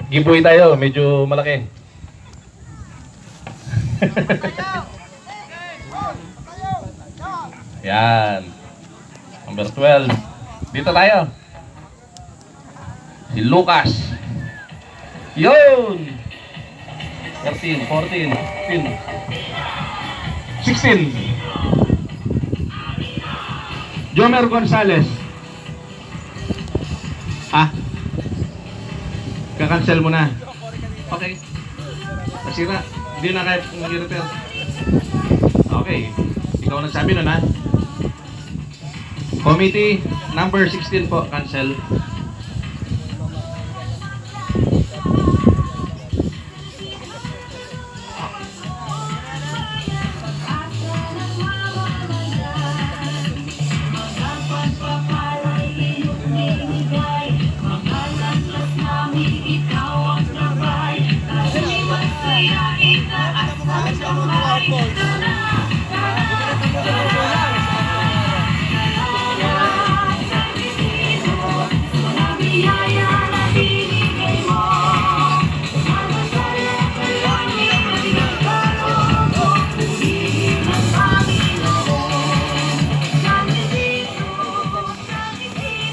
giveaway tayo, medyo malaki. Yan. Number 12. Dito tayo. Si Lucas. Yun! 13, 14, 15, 16. Jomer Gonzalez. Ah? Kakancel mo na. Okay. Nasira. Hindi na kahit i-repair. Okay. Ikaw nagsabi nun ha. Committee number 16 po. Cancel.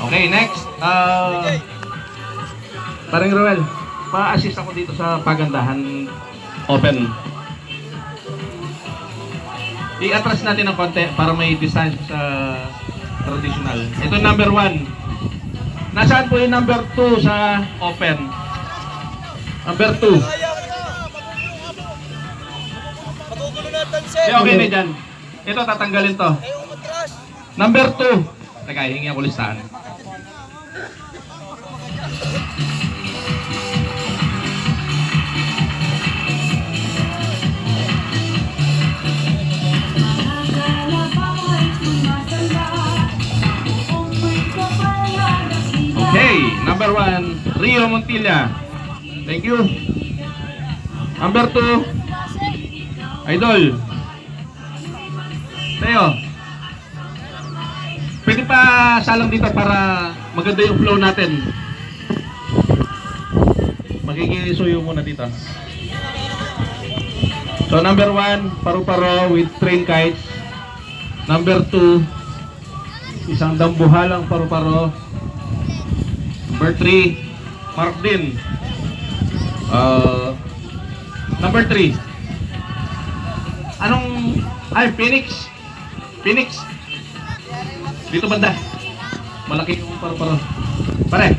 Okay, next. Parang Roel, pa-assist ako dito sa pagandahan open. I-atras natin ng konti para may distance sa traditional. Ito number 1. Nasaan po yung number 2 sa open? Number 2. Okay na dyan. Ito, tatanggalin to. Number 2. Teka, hingi ako listahan. Okay, number 1, Rio Montilla. Thank you. Number 2, Idol. Tayo. Pwede pa salang dito para maganda yung flow natin. Magkikisuyo muna dito. So number 1, paru-paro with train kites. Number 2, isang dambuhalang paru-paro. Number 3, Mark din. Number 3. Anong... Ay, Phoenix. Phoenix. Dito banda. Malaki yung paru-paro. Pare.